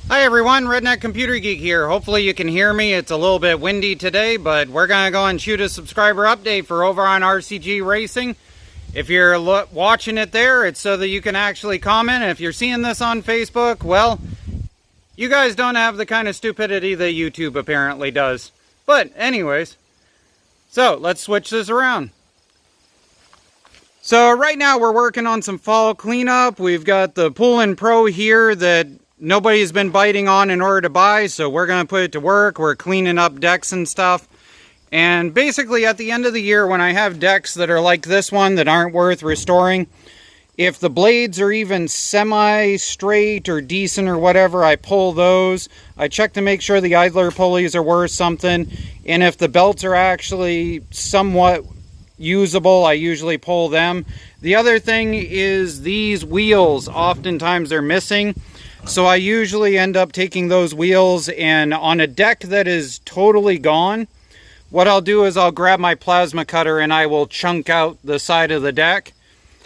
Hi everyone, Redneck Computer Geek here. Hopefully you can hear me. It's a little bit windy today, but we're going to go and shoot a subscriber update for over on RCG Racing. If you're watching it there, it's so that you can actually comment. And if you're seeing this on Facebook, well, you guys don't have the kind of stupidity that YouTube apparently does. But anyways, so let's switch this around. So right now we're working on some fall cleanup. We've got the Pull-In Pro here that nobody's been biting on in order to buy, so we're going to put it to work. We're cleaning up decks and stuff. And basically at the end of the year, when I have decks that are like this one that aren't worth restoring, if the blades are even semi-straight or decent or whatever, I pull those. I check to make sure the idler pulleys are worth something. And if the belts are actually somewhat usable, I usually pull them. The other thing is these wheels, oftentimes they're missing. So I usually end up taking those wheels, and on a deck that is totally gone, what I'll do is I'll grab my plasma cutter and I will chunk out the side of the deck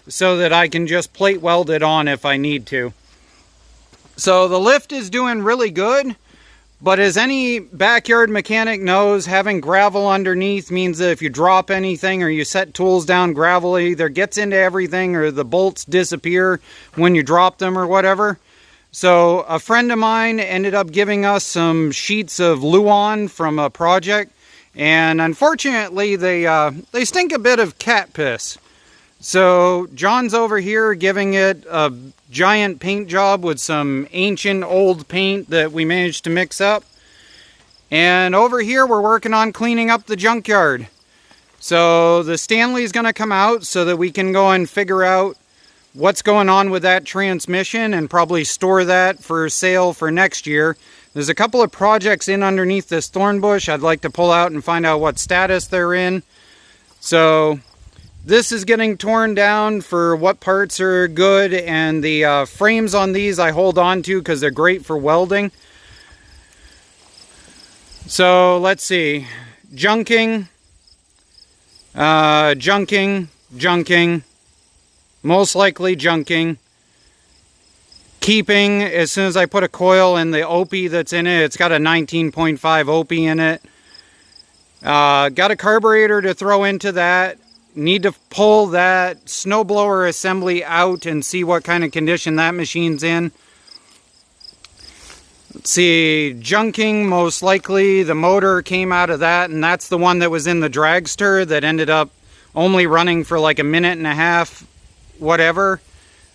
so that I can just plate weld it on if I need to. So the lift is doing really good, but as any backyard mechanic knows, having gravel underneath means that if you drop anything or you set tools down, gravel either gets into everything or the bolts disappear when you drop them or whatever. So a friend of mine ended up giving us some sheets of Luan from a project, and unfortunately they stink a bit of cat piss. So John's over here giving it a giant paint job with some ancient old paint that we managed to mix up. And over here we're working on cleaning up the junkyard. So the Stanley's going to come out so that we can go and figure out what's going on with that transmission and probably store that for sale for next year. There's a couple of projects in underneath this thorn bush I'd like to pull out and find out what status they're in. So this is getting torn down for what parts are good, and the frames on these I hold on to because they're great for welding. So let's see. Junking. Junking. Most likely junking. Keeping, as soon as I put a coil in the OP that's in it, it's got a 19.5 OP in it. Got a carburetor to throw into that. Need to pull that snowblower assembly out and see what kind of condition that machine's in. Let's see, junking, most likely the motor came out of that, and that's the one that was in the dragster that ended up only running for like a minute and a half. Whatever.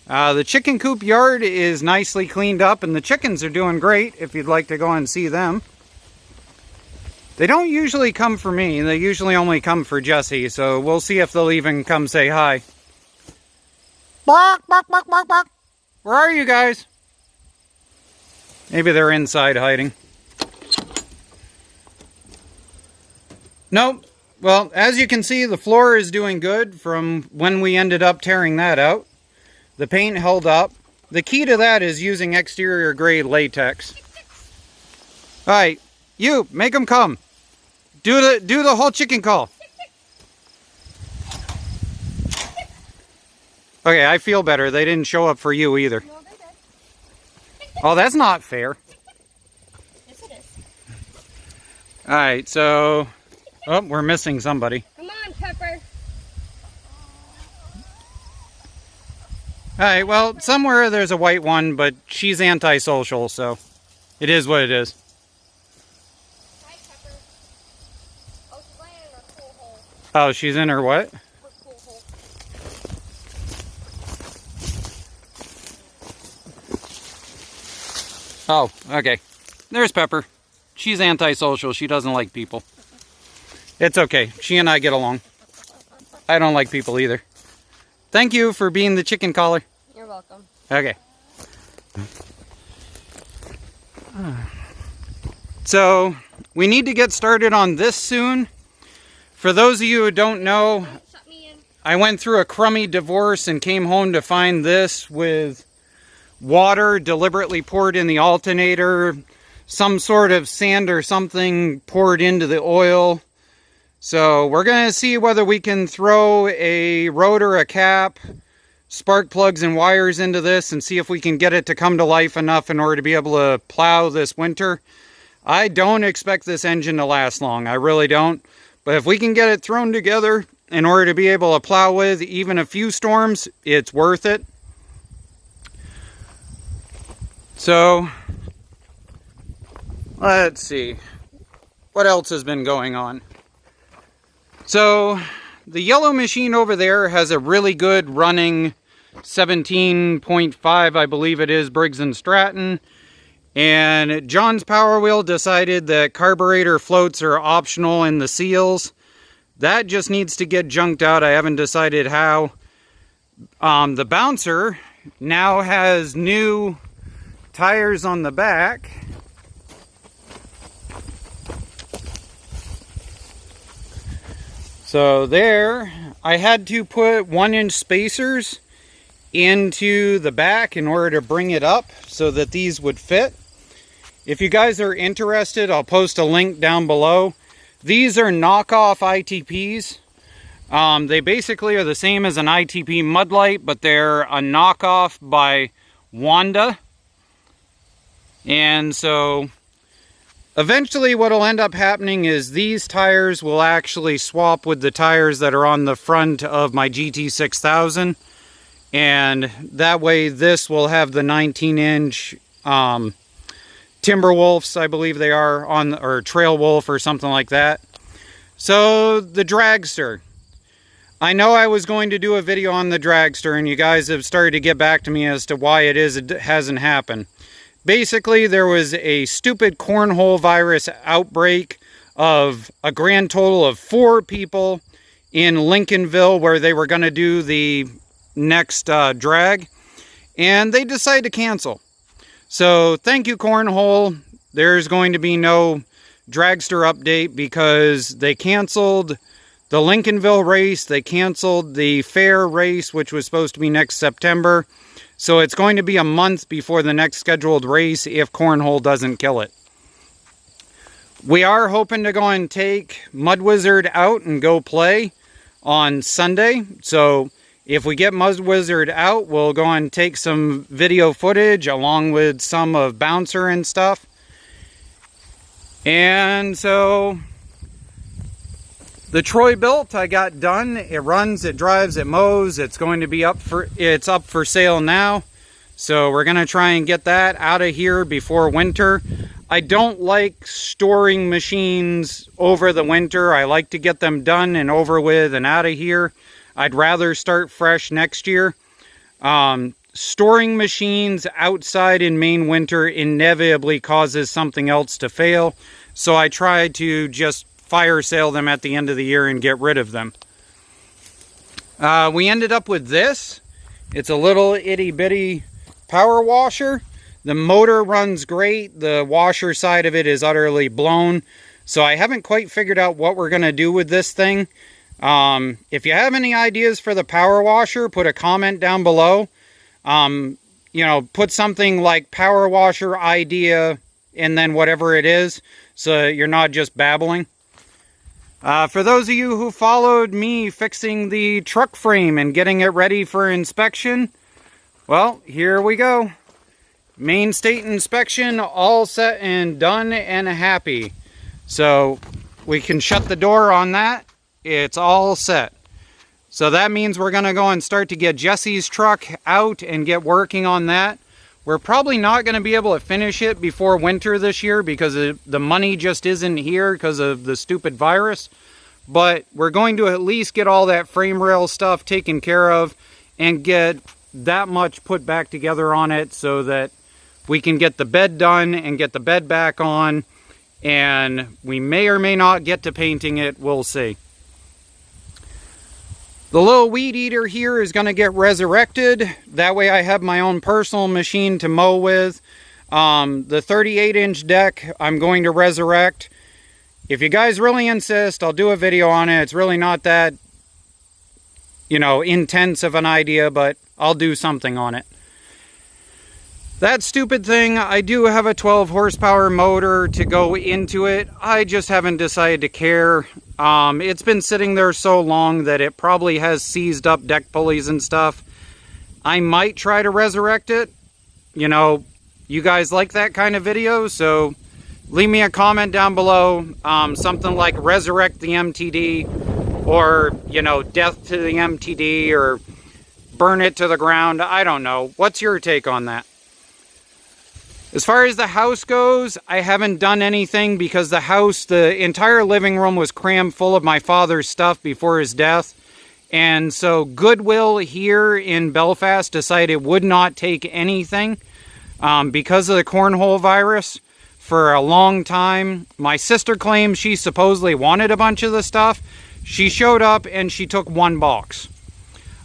The chicken coop yard is nicely cleaned up, and the chickens are doing great if you'd like to go and see them. They don't usually come for me. They usually only come for Jesse, so we'll see if they'll even come say hi. Bark, bark, bark, bark, bark. Where are you guys? Maybe they're inside hiding. Nope. Well, as you can see, the floor is doing good from when we ended up tearing that out. The paint held up. The key to that is using exterior grade latex. Alright, you, make them come. Do the whole chicken call. Okay, I feel better. They didn't show up for you either. No, they did. Oh, that's not fair. Yes, it is. Alright, so... Oh, we're missing somebody. Come on, Pepper. Alright, well, somewhere there's a white one, but she's antisocial, so it is what it is. Hi, Pepper. Oh, she's laying in her cool hole. Oh, she's in her what? Her cool hole. Oh, okay. There's Pepper. She's antisocial. She doesn't like people. It's okay. She and I get along. I don't like people either. Thank you for being the chicken caller. You're welcome. Okay. So, we need to get started on this soon. For those of you who don't know, Shut me in. I went through a crummy divorce and came home to find this with water deliberately poured in the alternator, some sort of sand or something poured into the oil. So we're going to see whether we can throw a rotor, a cap, spark plugs and wires into this and see if we can get it to come to life enough in order to be able to plow this winter. I don't expect this engine to last long. I really don't. But if we can get it thrown together in order to be able to plow with even a few storms, it's worth it. So, let's see. What else has been going on? So, the yellow machine over there has a really good running 17.5, I believe it is, Briggs & Stratton. And John's Power Wheel decided that carburetor floats are optional in the seals. That just needs to get junked out. I haven't decided how. The Bouncer now has new tires on the back. So there, I had to put 1-inch spacers into the back in order to bring it up so that these would fit. If you guys are interested, I'll post a link down below. These are knockoff ITPs. They basically are the same as an ITP Mudlight, but they're a knockoff by WANDA. And so eventually what will end up happening is these tires will actually swap with the tires that are on the front of my GT6000. And that way this will have the 19-inch Timberwolves, I believe they are, on, or Trail Wolf or something like that. So the dragster. I know I was going to do a video on the dragster, and you guys have started to get back to me as to why it hasn't happened. Basically, there was a stupid cornhole virus outbreak of a grand total of 4 people in Lincolnville where they were going to do the next drag, and they decided to cancel. So thank you, Cornhole. There's going to be no dragster update because they canceled the Lincolnville race. They canceled the fair race, which was supposed to be next September. So it's going to be a month before the next scheduled race if Cornhole doesn't kill it. We are hoping to go and take Mud Wizard out and go play on Sunday. So if we get Mud Wizard out, we'll go and take some video footage along with some of Bouncer and stuff. And so the Troy Built I got done. It runs, it drives, it mows. It's going to be up for sale now. So we're going to try and get that out of here before winter. I don't like storing machines over the winter. I like to get them done and over with and out of here. I'd rather start fresh next year. Storing machines outside in Maine winter inevitably causes something else to fail. So I try to just fire sale them at the end of the year and get rid of them. We ended up with this. It's a little itty bitty power washer. The motor runs great. The washer side of it is utterly blown. So I haven't quite figured out what we're going to do with this thing. If you have any ideas for the power washer, put a comment down below. You know, put something like power washer idea and then whatever it is, so you're not just babbling. For those of you who followed me fixing the truck frame and getting it ready for inspection, well, here we go. Maine State inspection, all set and done and happy. So we can shut the door on that. It's all set. So that means we're going to go and start to get Jesse's truck out and get working on that. We're probably not going to be able to finish it before winter this year because the money just isn't here because of the stupid virus. But we're going to at least get all that frame rail stuff taken care of and get that much put back together on it so that we can get the bed done and get the bed back on. And we may or may not get to painting it. We'll see. The little weed eater here is going to get resurrected. That way I have my own personal machine to mow with. The 38-inch deck I'm going to resurrect. If you guys really insist, I'll do a video on it. It's really not that, you know, intense of an idea, but I'll do something on it. That stupid thing, I do have a 12 horsepower motor to go into it. I just haven't decided to care. It's been sitting there so long that it probably has seized up deck pulleys and stuff. I might try to resurrect it. You know, you guys like that kind of video, so leave me a comment down below. Something like resurrect the MTD, or, you know, death to the MTD, or burn it to the ground. I don't know. What's your take on that? As far as the house goes, I haven't done anything because the entire living room was crammed full of my father's stuff before his death. And so Goodwill here in Belfast decided it would not take anything because of the cornhole virus for a long time. My sister claims she supposedly wanted a bunch of the stuff. She showed up and she took one box.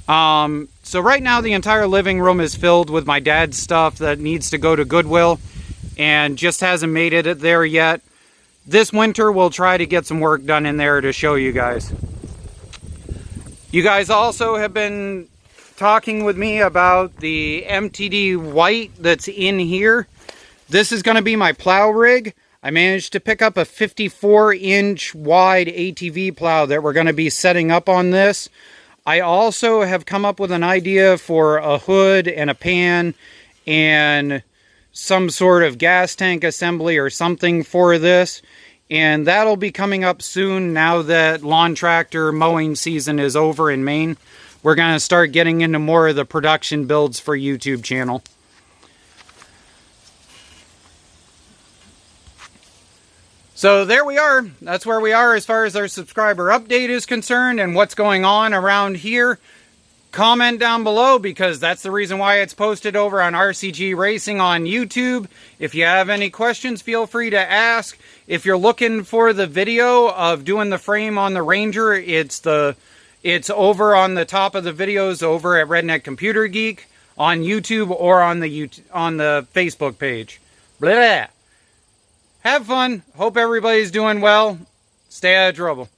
So right now the entire living room is filled with my dad's stuff that needs to go to Goodwill and just hasn't made it there yet. This winter we'll try to get some work done in there to show you guys. You guys also have been talking with me about the MTD white that's in here. This is going to be my plow rig. I managed to pick up a 54-inch wide ATV plow that we're going to be setting up on this. I also have come up with an idea for a hood and a pan and some sort of gas tank assembly or something for this. And that'll be coming up soon now that lawn tractor mowing season is over in Maine. We're going to start getting into more of the production builds for YouTube channel. So there we are. That's where we are as far as our subscriber update is concerned and what's going on around here. Comment down below because that's the reason why it's posted over on RCG Racing on YouTube. If you have any questions, feel free to ask. If you're looking for the video of doing the frame on the Ranger, it's over on the top of the videos over at Redneck Computer Geek on YouTube or on the Facebook page. Blah. Have fun. Hope everybody's doing well. Stay out of trouble.